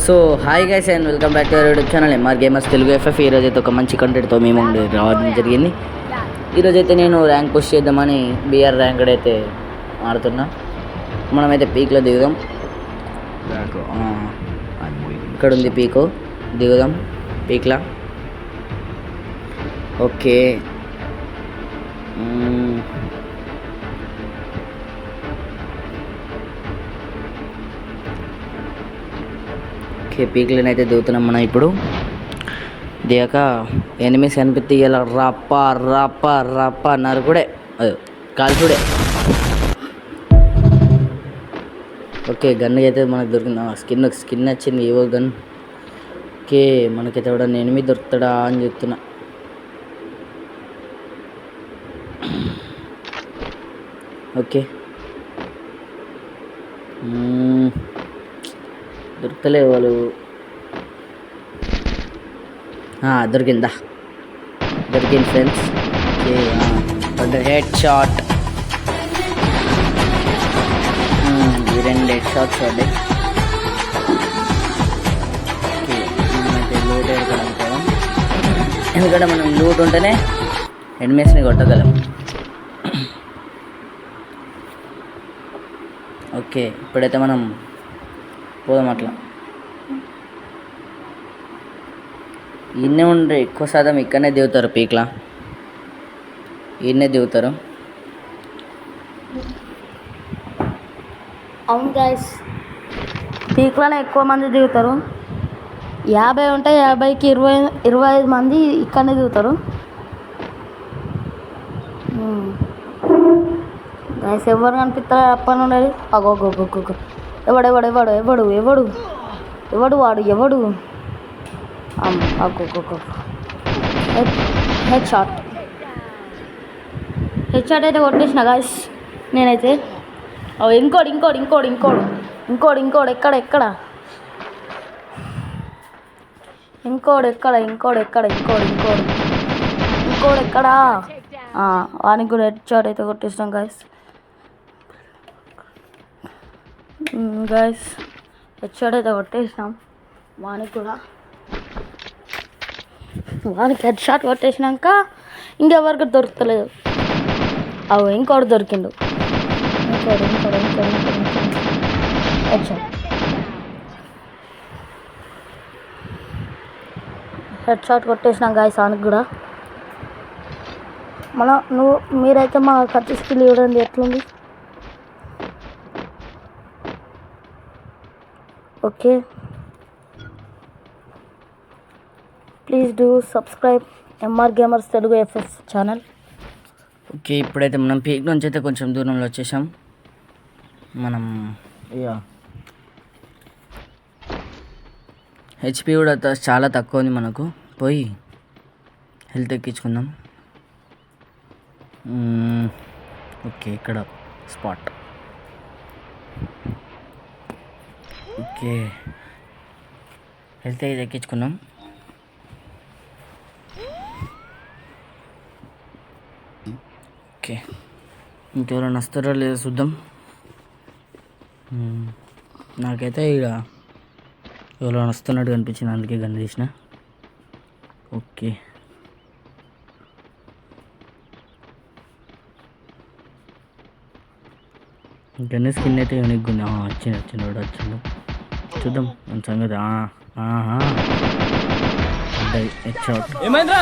So hi guys and welcome back to our YouTube channel MR gamers Telugu FF. ఈరోజు అయితే ఒక మంచి కంటెంట్తో మేము రావడం జరిగింది. ఈరోజైతే నేను ర్యాంక్ పుష్ చేద్దామని బీఆర్ ర్యాంక్ అయితే ఆడుతున్నా. మనమైతే పీక్లో దిగుదాం. ఇక్కడ ఉంది పీకు, దిగుదాం పీక్లా. ఓకే, పీక్లను అయితే దిగుతున్నాం మనం. ఇప్పుడు దిగాక ఎనిమిస్ కనిపిస్తే ఇలా రప్ప రప్ప రప్ప నరుకుడే, కాల్చుడే. ఓకే, గన్ అయితే మనకు దొరికింది. స్కిన్ వచ్చింది, ఏవో గన్. ఓకే, మనకైతే ఎవడన్నా ఎనిమిది దొరుకుతాడా అని చెప్తున్నా. ఓకే, దొరకలే వాళ్ళు. దొరికింది ఫ్రెండ్స్. Okay, head shot. ఈ 2 హెడ్ షాట్స్ పడ్డాయి. ఓకే, మనమైతే లూట్ ఎక్కడం, ఎందుకంటే మనం లూట్ ఉంటేనే ఎనిమిస్ని కొట్టగలం. ఓకే, ఇప్పుడైతే మనం పోదాం. అట్లా ఇన్నే ఉండే ఎక్కువ శాతం ఇక్కడనే దిగుతారు, పీక్లా ఇన్నే దిగుతారు. అవును గైస్, పీక్లోనే ఎక్కువ మంది దిగుతారు. 50 ఉంటే 50కి 25 మంది ఇక్కడనే దిగుతారు. గైస్ ఎవరు కనిపిస్తారు అప్పని ఉండేది. అగోగోగోగో, ఎవడు ఎవడు ఎవడు ఎవడు ఎవడు ఎవడు వాడు ఎవడు. హెడ్ షాట్ అయితే కొట్టేసిన గాయస్ నేనైతే. ఇంకోడు ఇంకోడు ఇంకోడు ఇంకోడు ఇంకోడు ఇంకోడు ఎక్కడ ఎక్కడ ఇంకోడు ఎక్కడ ఇంకోడు ఎక్కడ ఇంకోడు ఇంకోడు ఇంకోడు ఎక్కడా. వానికి కూడా హెడ్ షాట్ అయితే కొట్టేసినాం గాయస్. గైస్ హెడ్ షాట్ అయితే కొట్టేసినాం వానికి కూడా. వానికి హెడ్ షాట్ కొట్టేసినాక ఇంకెవరికి దొరుకుతలేదు. ఇంకోటి దొరికిండు. ఇంకోటి ఇంకోటి ఇంకోటి ఇంకోటి హెడ్ షాట్. హెడ్ షాట్ కొట్టేసినాం గాయస్ వానికి కూడా. మీరైతే మా కత్తి స్కిల్ ఇవ్వడం ఎట్లుంది. Okay, please do subscribe MR gamers Telugu FS channel. Okay, ఇప్పుడైతే మనం పీక్ నుంచి అయితే కొంచెం దూరంలో వచ్చేసాం. మనం హెచ్పి కూడా చాలా తక్కువ ఉంది మనకు. పోయి హెల్త్ ఎక్కించుకుందాం. ఓకే, ఇక్కడ స్పాట్. ఓకే, హెల్త్ అయితే ఎక్కించుకున్నాం. ఓకే, ఇంకెవరైనా వస్తారో లేదో చూద్దాం. నాకైతే ఇక ఎవరైనా వస్తున్నట్టు కనిపించింది, అందుకే గన్ తీసిన. ఓకే, గన్ స్కిన్ అయితే యూనిక్ ఉంది. వచ్చిండు వాడు వచ్చిండు, చూద్దాం మన సంగతి. Head shot. ఏమైందిరా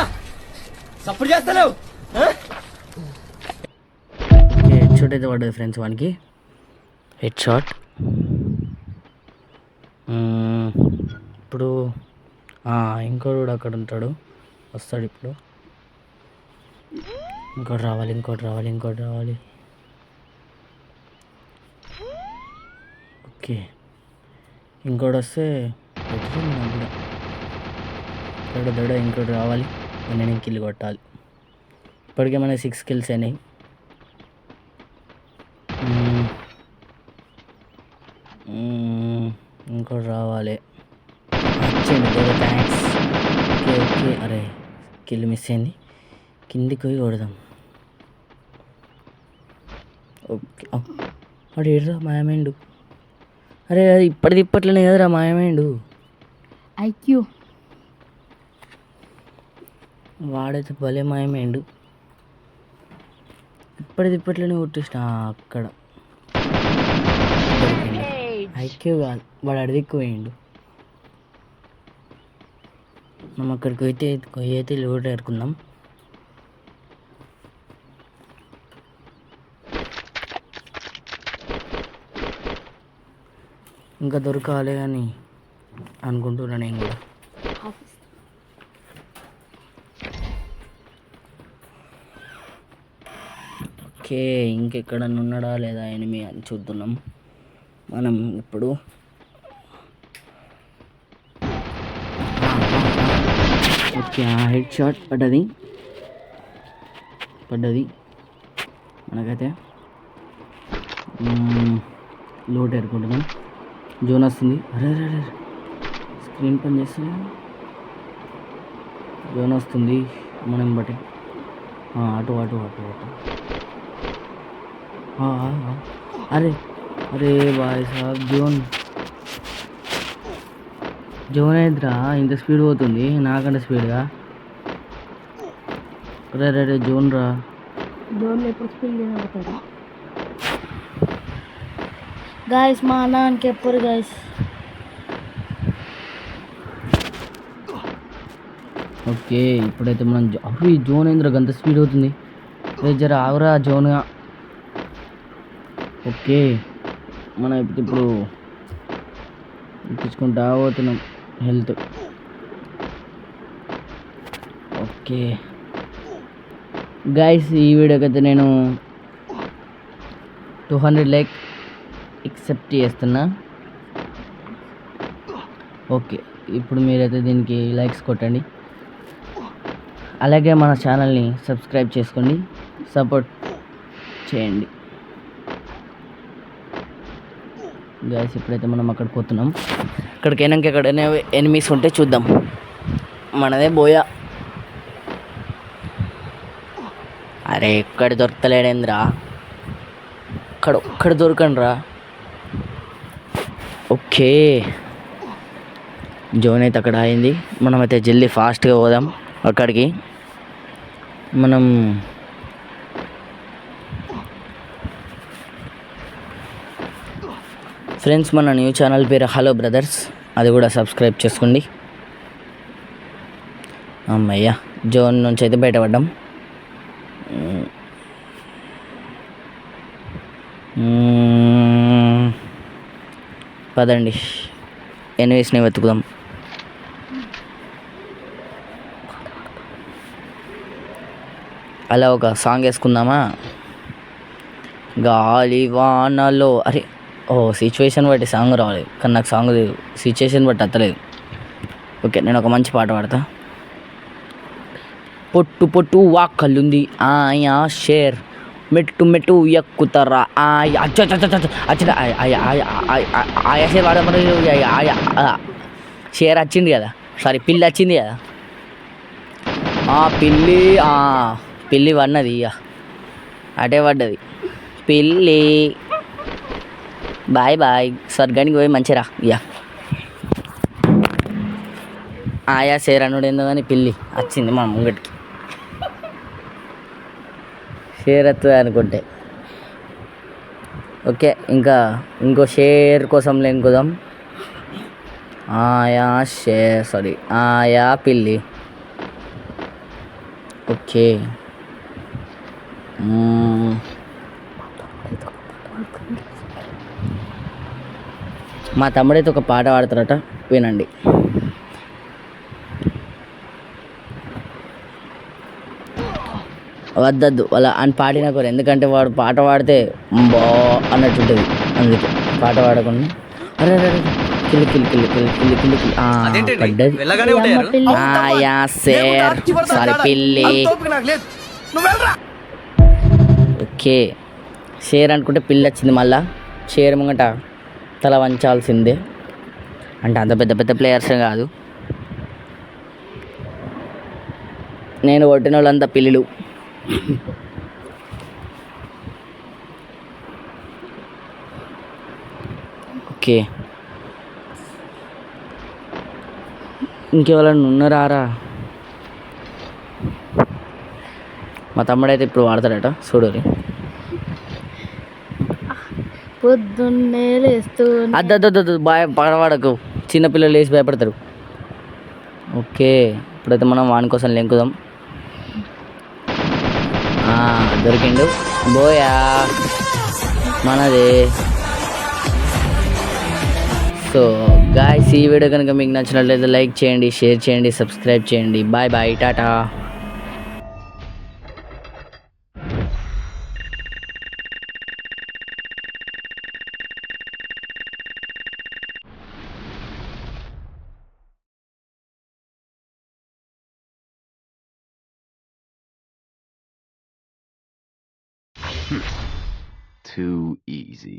సపోర్ట్ చేస్తలేవు? ఓకే, హెడ్ షాట్ అయితే పడ్డది ఫ్రెండ్స్ వానికి. Head shot. ఇప్పుడు ఇంకోటి కూడా అక్కడ ఉంటాడు, వస్తాడు ఇప్పుడు. ఇంకోటి రావాలి ఇంకోటి రావాలి ఇంకోటి రావాలి. ఓకే, ఇంకోటి వస్తే దడ ఇంకోటి రావాలి. నేను కిల్ కొట్టాలి. ఇప్పటికే మనకి 6 kills అయినాయి. ఇంకోటి రావాలి. వచ్చింది దడ, థ్యాంక్స్. ఓకే ఓకే, అరే కిల్ మిస్ అయింది. కిందికి పోయి కొడదాం. ఓకే, వాడు ఏడురా మాయమైండు. అరే అది ఇప్పటిది ఇప్పట్లోనే కదరా మాయమైండు. ఐక్యూ. వాడైతే భలే మాయమైండు. ఇప్పటిలోనే కొట్టేసిన అక్కడ. ఐక్యూ కాదు, వాడు అడిదిక్కు పోయిండు. మనం అక్కడికి అయితే లోడ్ ఏరుకుందాం. ఇంకా దొరకాలి అని అనుకుంటున్నా నేను కూడా. ఓకే, ఇంకెక్కడన్నా ఉన్నాడా లేదా ఎనిమి అని చూద్దాం మనం ఇప్పుడు. ఓకే, హెడ్ షాట్ పడ్డది మనకైతే. లోడ్ ఏరుకుంటున్నాం. జోన్ వస్తుంది. అరే స్క్రీన్ పని చేస్తుంది. జోన్ వస్తుంది మనం బట్టి. అటు అరే బాయ్ సాబ్, జోన్ అయిద్రా, ఇంత స్పీడ్ పోతుంది నాకంటే స్పీడ్గా. రే జోన్ రా. జోన్లో ఎప్పుడు స్పీడ్ పోతాడు గాయస్, మా అన్నానికి ఎప్పుడు గాయస్. ఓకే, ఇప్పుడైతే మనం ఈ జోన్ ఏంద్రా అంత స్పీడ్ అవుతుంది. జర ఆగురా జోన్గా. ఓకే, మనం ఇప్పుడు ఇప్పించుకుంటా పోతున్నాం హెల్త్. ఓకే గైస్, ఈ వీడియోకి అయితే నేను 200 లైక్ ఎక్సెప్ట్ చేస్తున్నా. ఓకే, ఇప్పుడు మీరైతే దీనికి లైక్స్ కొట్టండి. అలాగే మన ఛానల్ని సబ్స్క్రైబ్ చేసుకోండి, సపోర్ట్ చేయండి గైస్. ఇప్పుడైతే మనం అక్కడికి పోతున్నాం. అక్కడికి అయినాక ఎక్కడైనా ఎనిమీస్ ఉంటే చూద్దాం. మనదే బోయా. అరే ఎక్కడ దొరకలేడేంద్రా, ఒక్కడ దొరకండి రా. ఓకే, జోన్ అయితే అక్కడ అయింది. మనమైతే జల్దీ ఫాస్ట్గా పోదాం అక్కడికి. మనం ఫ్రెండ్స్, మన న్యూ ఛానల్ పేరు హలో బ్రదర్స్, అది కూడా సబ్స్క్రైబ్ చేసుకోండి. అమ్మయ్య, జోన్ నుంచి అయితే బయటపడ్డాం. పదండి ఎనిమీస్ని వెతుకుదాం. అలా ఒక సాంగ్ వేసుకుందామా? గాలి వానలో. అరే సిచ్యువేషన్ బట్టి సాంగ్ రావాలి, కానీ నాకు సాంగ్ సిచ్యువేషన్ బట్టి అత్తలేదు. ఓకే, నేను ఒక మంచి పాట పాడతా. పొట్టు వాక్కలుంది ఆయా షేర్, మెట్టు ఎక్కుతారా ఆయా షేర్ వాడమని షేర్ వచ్చింది కదా, సారీ పిల్లి వచ్చింది కదా. పిల్లి పడినది, ఇక అటే పడ్డది పిల్లి. బాయ్ స్వర్గానికి పోయి మంచిరా. ఇక ఆయా షేర్ అనుడు ఏందో కానీ పిల్లి వచ్చింది మా ముంగటికి. షేర్ వస్తుంది అనుకుంటే. ఓకే, ఇంకో షేర్ కోసం లెంకుదాం. ఆయా షేర్, సారీ ఆయా పిల్లి. ఓకే, మా తమ్ముడైతే ఒక పాట పాడతారట, వినండి. వద్దద్దు వాళ్ళ అని పాడినా కూడా, ఎందుకంటే వాడు పాట పాడితే బా అన్నట్టుంటుంది, అందుకే పాట పాడకుండా. అరే కిల్లి పడ్డది. ఆయా షేర్, సారీ పిల్లి. ఓకే, షేర్ అనుకుంటే పిల్లి వచ్చింది. మళ్ళా షేర్ ముంగట తల వంచాల్సిందే. అంటే అంత పెద్ద ప్లేయర్సే కాదు, నేను కొట్టిన వాళ్ళంతా పిల్లులు. ఓకే, ఇంకెవరన్నా ఉన్నారా? మా తమ్ముడైతే ఇప్పుడు వాడతాడట చూడరి. పొద్దున్నే లేస్తూ అద్దద్దద్దు పడవాడకు, చిన్నపిల్లలు వేసి భయపడతారు. ఓకే, ఇప్పుడైతే మనం వాని కోసం లెంకుదాం. దొరికిండు బోయా మనదే. సో గాయ్స్, ఈ వీడియో కనుక మీకు నచ్చినట్లయితే లైక్ చేయండి, షేర్ చేయండి, సబ్స్క్రైబ్ చేయండి. బాయ్ బాయ్, టాటా. Too easy.